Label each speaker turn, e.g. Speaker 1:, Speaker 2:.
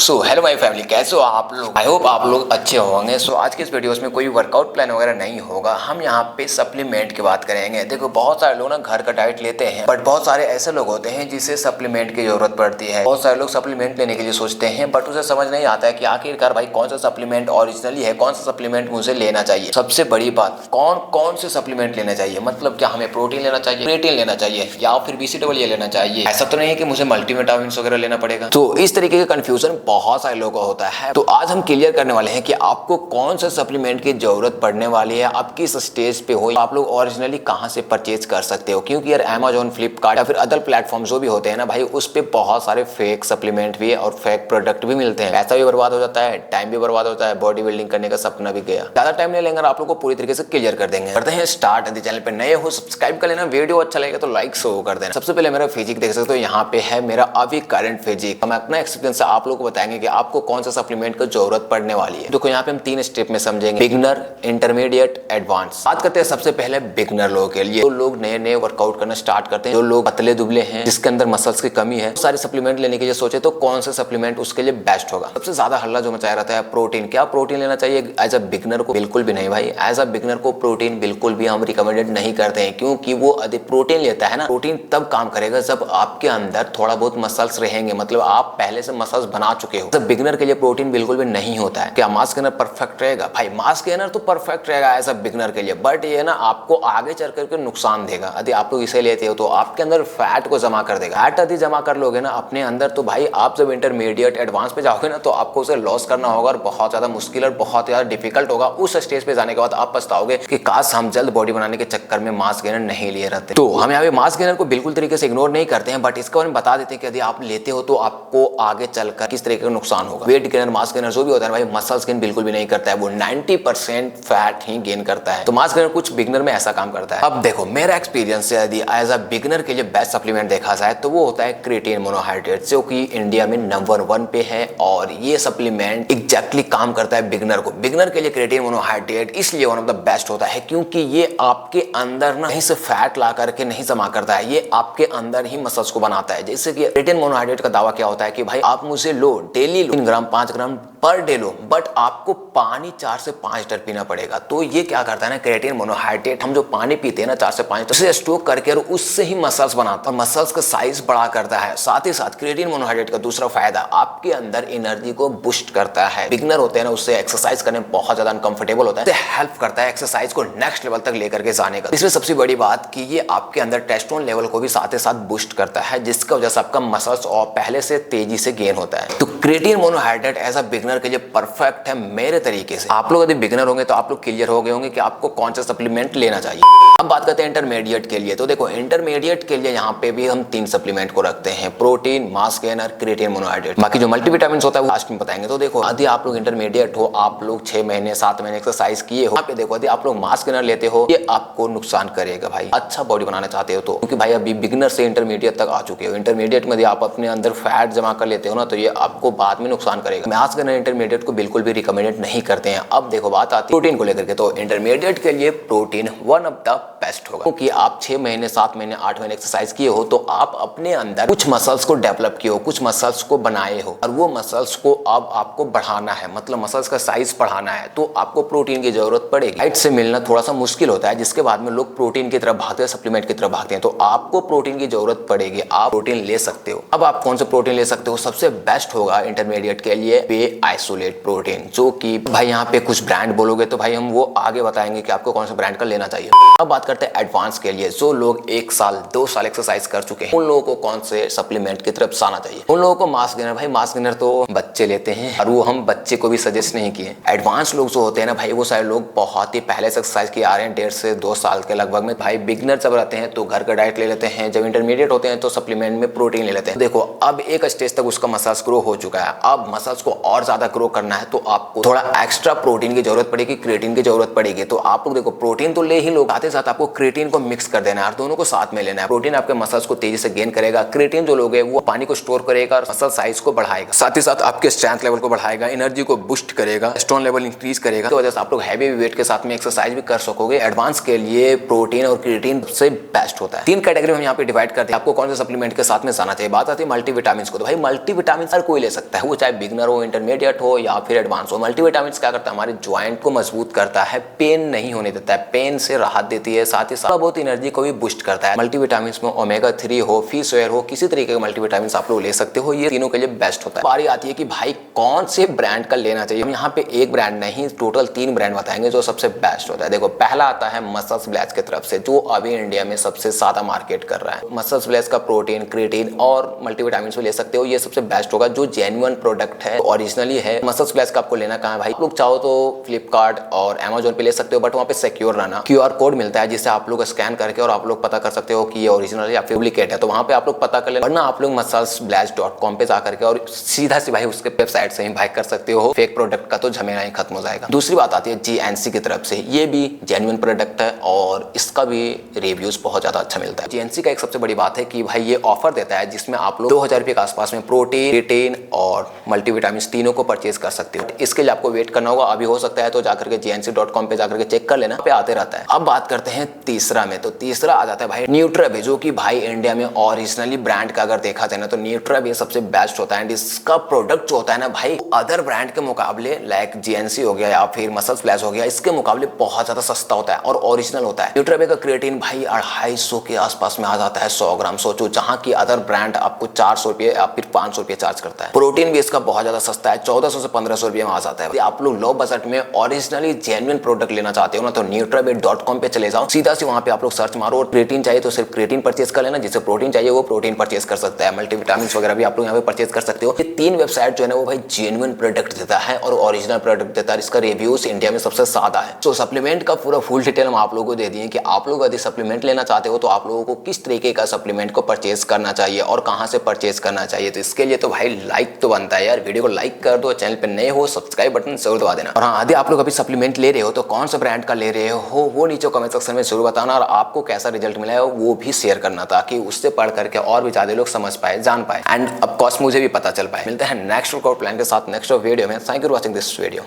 Speaker 1: So hello my family, कैसे हो आप लोग। आई होप आप लोग अच्छे होंगे। सो आज के इस वीडियोस में कोई वर्कआउट प्लान वगैरह नहीं होगा। हम यहाँ पे सप्लीमेंट की बात करेंगे। देखो बहुत सारे लोग ना घर का डाइट लेते हैं, बट बहुत सारे ऐसे लोग होते हैं जिसे सप्लीमेंट की जरूरत पड़ती है। बहुत सारे लोग सप्लीमेंट लेने के लिए सोचते हैं, बट उसे समझ नहीं आता है कि आखिरकार भाई कौन सा सप्लीमेंट ओरिजिनली है, कौन सा सप्लीमेंट मुझे लेना चाहिए। सबसे बड़ी बात, कौन कौन से सप्लीमेंट लेना चाहिए। मतलब क्या हमें प्रोटीन लेना चाहिए, क्रिएटिन लेना चाहिए, या फिर BCAA लेना चाहिए। ऐसा तो नहीं है कि मुझे मल्टीविटामिन वगैरह लेना पड़ेगा। तो इस तरीके का कंफ्यूजन बहुत सारे लोगों को होता है। तो आज हम क्लियर करने वाले हैं कि आपको कौन सा सप्लीमेंट की जरूरत पड़ने वाली है, आप किस स्टेज पे हो, आप लोग ओरिजिनली कहां से परचेज कर सकते हो। क्योंकि यार Amazon, फ्लिपकार्ट या फिर अदर प्लेटफॉर्म जो भी होते हैं ना भाई, उस पे बहुत सारे फेक सप्लीमेंट भी है और फेक प्रोडक्ट भी मिलते हैं। पैसा भी बर्बाद हो जाता है, टाइम भी बर्बाद होता है, बॉडी बिल्डिंग करने का सपना भी गया। ज्यादा टाइम नहीं लेंगे, आप लोग को पूरी तरीके से क्लियर कर देंगे। करते हैं स्टार्ट। यदि चैनल पे नए हो सब्सक्राइब कर लेना, वीडियो अच्छा लगेगा तो लाइक शो कर देना। सबसे पहले मेरा फिजिक देख सकते हो, यहाँ पे है मेरा अभी करंट फिजिक। हम अपना एक्सपीरियंस से आप लोग को बताएंगे कि आपको कौन सा सप्लीमेंट की जरूरत पड़ने वाली है। देखो यहाँ पे हम 3 स्टेप में समझेंगे, बिगनर, इंटरमीडिएट, एडवांस। बात करते हैं सबसे पहले बिगनर लोगों के लिए। जो लोग नए नए वर्कआउट करना स्टार्ट करते हैं, जो लोग पतले दुबले हैं, जिसके अंदर मसल्स की कमी है, सारे सप्लीमेंट लेने के लिए सोचे तो कौन सा सप्लीमेंट उसके लिए बेस्ट होगा। सबसे ज्यादा हल्ला जो मचाया रहता है प्रोटीन। क्या प्रोटीन लेना चाहिए एज अ बिगनर को? बिल्कुल भी नहीं भाई। एज अ बिगनर को प्रोटीन बिल्कुल भी हम रिकमेंडेड नहीं करते हैं, क्योंकि वो अधिक प्रोटीन लेता है ना, प्रोटीन तब काम करेगा जब आपके अंदर थोड़ा बहुत मसल्स रहेंगे, मतलब आप पहले से मसल्स बना चुके हो। जब बिगनर के लिए प्रोटीन बिल्कुल भी नहीं होता है। क्या मास गेनर परफेक्ट रहेगा? भाई मास गेनर तो परफेक्ट रहेगा एज अ बिगनर के लिए, बट ये ना आपको आगे चल करके नुकसान देगा। यदि आप लोग इसे लेते हो तो आपके अंदर फैट को जमा कर देगा। फैट यदि जमा कर लोगे ना अपने अंदर, तो भाई आप जब इंटरमीडिएट, एडवांस पे जाओगे ना, तो आपको उसे लॉस करना होगा और बहुत ज्यादा मुश्किल और बहुत ज्यादा डिफिकल्ट होगा। उस स्टेज पे जाने के बाद आप पछताओगे कि काश हम जल्द बॉडी बनाने के चक्कर में मास गेनर नहीं लिए रहते। तो हम यहाँ पे मास गेनर को बिल्कुल तरीके से इग्नोर नहीं करते हैं, बट इसके बारे में बता देते हैं कि यदि आप लेते हो तो आपको आगे चलकर किस तरीके का नुकसान होगा। वेट गेनर, मास गेनर जो भी होता है भाई, मसल्स गेन बिल्कुल भी नहीं करता है, वो 90% फैट ही गेन करता है। तो मास गेनर कुछ बिगनर में ऐसा काम करता है। अब देखो मेरा एक्सपीरियंस से यदि एज अ बिगनर के लिए बेस्ट सप्लीमेंट देखा जाए तो वो होता है क्रिएटिन मोनोहाइड्रेट, जो कि इंडिया में नंबर 1 पे है। और ये सप्लीमेंट एग्जैक्टली काम करता है बिगनर को। बिगनर के लिए क्रिएटिन मोनोहाइड्रेट इसलिए वन ऑफ द बेस्ट होता है क्योंकि ये आपके अंदर ना कहीं से फैट ला करके नहीं जमा करता है, ये आपके अंदर ही मसल्स को बनाता है। जैसे कि क्रिएटिन मोनोहाइड्रेट का दावा क्या होता है कि भाई आप मुझे लो, daily low, 3 gram 5 gram per day low, but आपको पानी 4 से 5 लीटर पीना पड़ेगा। तो ये क्या करता है ना, क्रिएटिन मोनोहाइड्रेट, हम जो पानी पीते हैं ना 4 से 5 लीटर, उसे स्टोर करके और उससे ही मसल्स बनाता है और मसल्स का साइज बड़ा करता है। साथ ही साथ क्रिएटिन मोनोहाइड्रेट का दूसरा फायदा, आपके अंदर एनर्जी को बूस्ट करता है। बिगनर होते हैं ना, उससे एक्सरसाइज करने में बहुत ज्यादा अनकंफर्टेबल होता है, हेल्प करता है एक्सरसाइज को नेक्स्ट लेवल तक लेकर के जाने का। इसमें सबसे बड़ी बात कि ये आपके अंदर टेस्टोस्टेरोन लेवल को भी साथ ही साथ बूस्ट करता है, जिसकी वजह से आपका मसल्स और पहले से तेजी से गेन होता है। तो creatine monohydrate as a beginner के लिए परफेक्ट है मेरे तरीके से। आप लोग यदि बिगनर होंगे तो आप लोग क्लियर हो गए होंगे कि आपको कौन सा सप्लीमेंट लेना चाहिए। अब बात करते हैं इंटरमीडिएट के लिए। तो देखो इंटरमीडिएट के लिए यहाँ पे भी हम 3 सप्लीमेंट को रखते हैं, protein, mass gainer, creatine monohydrate. बाकी जो मल्टीविटामिन होता है वो लास्ट में बताएंगे। तो देखो यदि आप लोग इंटरमीडिएट हो, आप लोग 6 महीने 7 महीने एक्सरसाइज किए हो, यहाँ पे देखो यदि आप लोग मास गेनर लेते हो, ये आपको नुकसान करेगा भाई। अच्छा बॉडी बनाना चाहते हो तो, क्योंकि भाई अभी बिगनर से इंटरमीडिएट तक आ चुके हो। इंटरमीडिएट में आप अपने अंदर फैट जमा कर लेते हो ना, तो ये आपको बाद में नुकसान करेगा। मास गेनर इंटरमीडिएट को बिल्कुल भी रिकमेंडेड नहीं करते हैं। अब देखो बात आती है प्रोटीन को लेकर के। तो इंटरमीडिएट के लिए protein one of the best होगा, क्योंकि आप 6 महीने 7 महीने 8 महीने एक्सरसाइज किए हो, तो आप अपने अंदर कुछ मसल्स को डेवलप किए हो, कुछ मसल्स को बनाए हो, और वो मसल्स को अब आपको बढ़ाना है, मतलब मसल्स का साइज बढ़ाना है, तो आपको प्रोटीन की जरूरत पड़ेगी। डाइट से मिलना थोड़ा सा मुश्किल होता है, जिसके बाद में लोग प्रोटीन की तरफ भागते हैं, सप्लीमेंट की तरफ भागते हैं। तो आपको प्रोटीन की जरूरत पड़ेगी, आप प्रोटीन ले सकते हो। अब आप कौन सा प्रोटीन ले सकते हो? सबसे बेस्ट होगा इंटरमीडिएट के लिए पे आइसोलेट प्रोटीन, जो कि भाई यहाँ पे कुछ ब्रांड बोलोगे तो भाई हम वो आगे बताएंगे कि आपको कौन सा ब्रांड का लेना चाहिए। अब बात करते हैं एडवांस के लिए। जो लोग 1 साल 2 साल एक्सरसाइज कर चुके हैं, उन लोगों को कौन से सप्लीमेंट की तरफ जाना चाहिए? उन लोगों को मास गेनर। भाई मास गेनर तो बच्चे लेते हैं, और वो हम बच्चे को भी सजेस्ट नहीं किए। एडवांस लोग जो होते हैं ना भाई, वो सारे लोग बहुत ही पहले से एक्सरसाइज किए आ रहे हैं, 1.5 से 2 साल के लगभग में। भाई बिगनर जब रहते हैं तो घर का डाइट ले लेते हैं, जब इंटरमीडिएट होते हैं तो सप्लीमेंट में प्रोटीन ले लेते हैं। देखो अब एक स्टेज तक उसका मसल्स ग्रो हो चुका है, अब मसल्स को और ज्यादा ग्रो करना है, तो आपको थोड़ा एक्स्ट्रा प्रोटीन की जरूरत पड़ेगी, क्रिएटिन की जरूरत पड़ेगी। तो आप लोग देखो प्रोटीन तो ले ही लो, साथ ही साथ आपको क्रिएटिन को मिक्स कर देना है और दोनों को साथ में लेना है। प्रोटीन आपके मसल्स को तेजी से गेन करेगा, क्रिएटिन जो लोगे वो पानी को स्टोर करेगा और मसल साइज को बढ़ाएगा, साथ ही साथ आपके स्ट्रेंथ लेवल को बढ़ाएगा, एनर्जी को बूस्ट करेगा, स्टोन लेवल इंक्रीज करेगा। तो वजह से आप लोग हैवी वेट के साथ में एक्सरसाइज भी कर सकोगे। एडवांस के लिए प्रोटीन और क्रिएटिन सबसे बेस्ट होता है। 3 कैटेगरी में हम यहाँ पे डिवाइड करते हैं आपको कौन से सप्लीमेंट के साथ में जाना चाहिए। बात आती है मल्टीविटामिन को, तो भाई मल्टीविटामिन हर कोई ले सकता है, वो चाहे बिगनर हो, इंटरमीडिएट हो या फिर एडवांस हो। मल्टीविटामिन क्या करता है, हमारे ज्वाइंट को मजबूत करता है, पेन नहीं होने देता है, पेन से राहत देती है, साथ ही साथ बहुत एनर्जी को भी बूस्ट करता है। मल्टीविटामिन में ओमेगा 3 हो, फिश ऑयल हो, किसी तरीके के मल्टीविटामिन आप लोग ले सकते हो, ये तीनों के लिए बेस्ट होता है। बारी आती है कि भाई कौन से ब्रांड का लेना चाहिए। हम यहाँ पे एक ब्रांड नहीं, टोटल 3 ब्रांड बताएंगे जो सबसे बेस्ट होता है। देखो, पहला आता है मसल्स ब्लेज की तरफ से, जो अभी इंडिया में सबसे ज्यादा मार्केट कर रहा है। मसल्स ब्लेज का प्रोटीन, क्रिएटिन और मल्टीविटामिन भी ले सकते हो, ये सबसे बेस्ट होगा, जो जेन्युइन प्रोडक्ट है, ओरिजिनली है। मसल्स ब्लेज का आपको लेना कहाँ है भाई, लोग चाहो तो फ्लिपकार्ट और अमेजोन पे ले सकते हो, बट वहाँ पे सिक्योर रहना। QR कोड मिलता है जिससे आप लोग स्कैन करके और आप लोग पता कर सकते हो कि ये ओरिजिनल या डुप्लीकेट है, तो वहाँ पे आप लोग पता कर लेना। वरना आप लोग musclesblast.com पे जा करके और सीधा से भाई उसके वेबसाइट से ही बाय कर सकते हो। फेक प्रोडक्ट का तो झमेला ही खत्म हो जाएगा। दूसरी बात आती है GNC की तरफ से, ये भी जेन्युइन प्रोडक्ट है और इसका भी रिव्यूज बहुत ज्यादा अच्छा मिलता है। GNC का एक सबसे बड़ी बात है कि भाई ये ऑफर देता है जिसमें आप लोग 2000 रुपए के आसपास में प्रोटीन, क्रिएटिन और मल्टीविटामिन तीनों को परचेज कर सकते हो। इसके लिए आपको वेट करना होगा, अभी हो सकता है तो जाकर के GNC.com पे जाकर के चेक कर लेना, पे आते रहता है। अब बात करते हैं तीसरा में, तो तीसरा आ जाता है भाई न्यूट्राबे, जो कि भाई इंडिया में ओरिजिनली ब्रांड का अगर देखा जाए ना तो न्यूट्राबे सबसे बेस्ट होता है। एंड इसका प्रोडक्ट जो होता है ना भाई, अदर ब्रांड के मुकाबले लाइक GNC हो गया या फिर मसल्स ब्लेज हो गया, इसके मुकाबले बहुत ज्यादा सस्ता होता है और ओरिजिनल होता है। न्यूट्राबे का क्रिएटिन भाई 250 के आसपास में आ जाता है 100 ग्राम। सोचो, जहां की अदर ब्रांड आपको 400 रुपए या फिर 500 रुपए चार्ज करता है। प्रोटीन भी इसका बहुत ज्यादा सस्ता है, 1400 से 1500 रुपए में आ जाता है। आप लोग लो बजट में ओरिजिनली जेन्युइन प्रोडक्ट लेना चाहते हो ना, तो न्यूट्राबे.com पे चले जाओ, सीधा से वहां पे आप लोग सर्च मारो और क्रिएटिन चाहिए तो सिर्फ क्रिएटिन परचेज कर लेना, जिसे प्रोटीन चाहिए वो प्रोटीन परचेज कर सकता है, मल्टीविटामिन वगैरह भी आप लोग यहाँ पे परचेज कर सकते हो। ये 3 वेबसाइट जो है ना वो भाई जेन्युइन प्रोडक्ट देता है और ओरिजिनल प्रोडक्ट देता है। इसका रिव्यूज इंडिया में सबसे ज्यादा है। तो सप्लीमेंट का पूरा फुल डिटेल हम आप लोगों को दे दिए कि आप लोग यदि सप्लीमेंट लेना चाहते हो तो आप लोगों को किस तरीके का सप्लीमेंट को परचेज करना चाहिए और कहां से परचेज करना चाहिए। तो इसके लिए तो भाई लाइक तो बनता है यार, वीडियो को लाइक कर दो, चैनल पे नए हो सब्सक्राइब बटन जरूर दबा देना। और हाँ, यदि आप लोग अभी सप्लीमेंट ले रहे हो तो कौन सा ब्रांड का ले रहे हो वो नीचे कमेंट सेक्शन में जरूर बताना, और आपको कैसा रिजल्ट मिला है वो भी शेयर करना, ताकि उससे पढ़ करके और भी ज्यादा लोग समझ पाए, जान पाए, एंड ऑफ कोर्स मुझे भी पता चल पाए। मिलते हैं नेक्स्ट वर्कआउट प्लान के साथ नेक्स्ट वीडियो में। Thank you for watching this video.